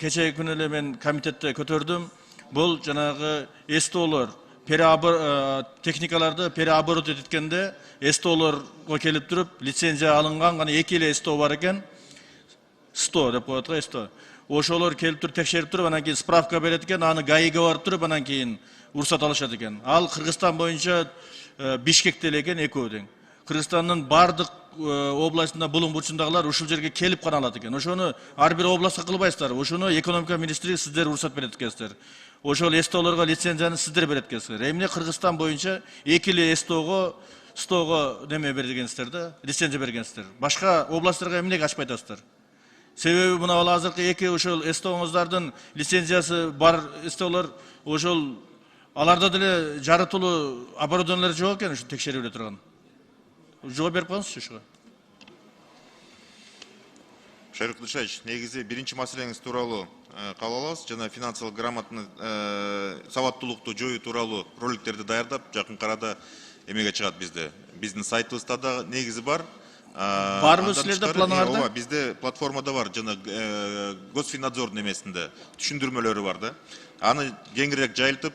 кече күнү эле мен комитетте көтөрдүм. Бул жанагы СТОлор техникаларды переоборот эткенде СТОлорго келип туруп лицензия алынган гана 2 эле СТО бар экен. 100 деп коет го СТО. Ошолор келип туруп текшерип туруп, анан кийин справка берет экен, аны ГАИге барып туруп, анан кийин уруксат алышат экен. Ал Кыргызстан боюнча Бишкекте эле экен экөө тең. Кыргызстандын бардык областында булуң бурчундагылар ушул жерге келип гана алат экен. Ошону ар бир областка кылбайсыздар. Ошону экономика министрлиги сиздер уруксат берет экенсиздер. Ошол СТОлорго лицензияны сиздер берет экенсиздер. Эмне Кыргызстан боюнча 2 эле СТОго неме бергенсиздер да, лицензия бергенсиздер. Башка областтарга эмнеге ачпай атасыздар? Себеби мына азыркы 2 ошол СТОңуздардын лицензиясы бар СТОлор ошол аларда деле жарытылуу оборудованиелер жок экен, ушу текшерип эле турган. Жооп берип коюңузчу ушуга. Шайрык Дышаевич, негизи биринчи маселеңиз тууралуу кабыл алабыз. Жана финансылык грамотный сабаттуулукту жоюу тууралуу роликтерди даярдап, жакын арада эмеге чыгат бизде. Биздин сайтыбызда да негизи бар. Барбы силерде планыңарда? Ооба, бизде платформада бар, жана Госфиннадзордун эмесинде түшүндүрмөлөрү бар да. Аны кеңирээк жайылтып,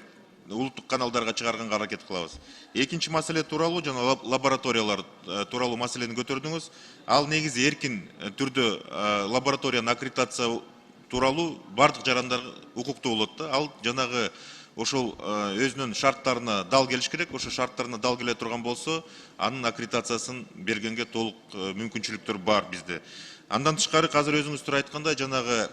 улуттук каналдарга чыгарганга аракет кылабыз. Экинчи маселе тууралуу жана лабораториялар тууралуу маселени көтөрдүңүз. Ал негизи эркин түрдө лабораторияны аккредитация тууралуу бардык жарандар укуктуу болот да. Ал жанагы ошол өзүнүн шарттарына дал келиш керек. Ошо шарттарына дал келе турган болсо, анын аккредитациясын бергенге толук мүмкүнчүлүктөр бар бизде. Андан тышкары азыр өзүңүз тура айткандай, жанагы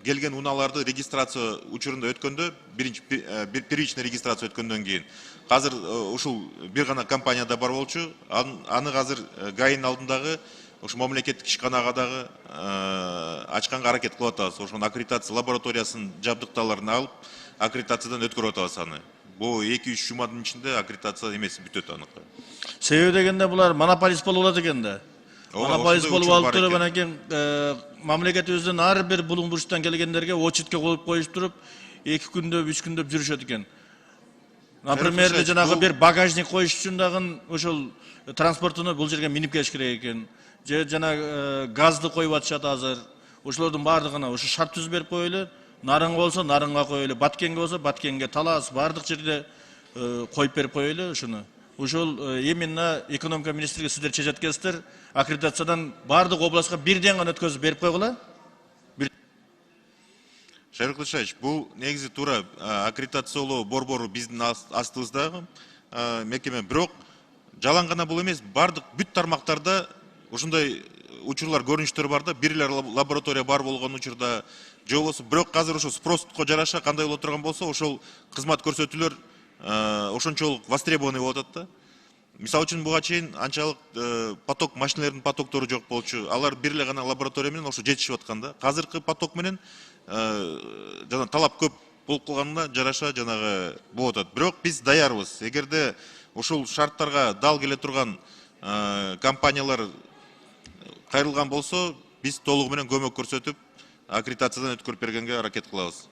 келген унааларды регистрация учурунда өткөндө, первичный регистрация өткөндөн кийин, азыр ушул бир гана компанияда бар болчу, аны азыр ГАИнин алдындагы ушу мамлекеттик ишканага дагы ачканга аракет кылып атабыз. Ошонун аккредитация лабораториясынын жабдыктааларын алып, аккредитациядан өткөрүп атабыз аны. Бул 2-3 жуманын ичинде аккредитация эмеси бүтөт аныкы. Себеби дегенде булар монополист болуп алат экен да. Монополист болуп алып туруп, анан кийин мамлекетибиздин ар бир булуң бурчтан келгендерге очередке коюп коюп туруп, 2 күндөп, 3 күндөп жүрүшөт экен. Например, жанагы бир багажник коюш үчүн дагы ошол транспортуну бул жерге минип келиш керек экен. Же жана газды коюп атышат азыр. Ошолордун бардыгына ошо шарт түзүп берип коелу. Нарынга болсо нарынга коелу, Баткенге болсо Баткенге, Талас бардык жерде коюп берип коелу ушуну. Ушул именно экономика министрлиги сиздер чечет экенсиздер. Аккредитациядан бардык областка бирден гана өткөзүп берип койгула. Шайрык Дышаевич, бул негизи туура аккредитациялоо борбору биздин астыбыздагы мекеме, бирок жалаң гана бул эмес, бардык бүт тармактарда ушундай учурлар, көрүнүштөр бар да, бир эле лаборатория бар болгон учурда, же болбосо бирок азыр ошо спростко жараша кандай боло турган болсо, ошол кызмат көрсөтүүлөр ошончолук востребованный болуп атат да. Мисалы үчүн буга чейин анчалык поток машиналардын потоктору жок болчу. Алар бир эле гана лаборатория менен ошо жетишип аткан да. Азыркы поток менен жана талап көп болуп калганына жараша жанагы болуп атат. Бирок биз даярбыз. Эгерде ушул шарттарга дал келе турган компаниялар кайрылган болсо, биз толугу менен көмөк көрсөтүп, аккредитациядан өткөрүп бергенге аракет кылабыз.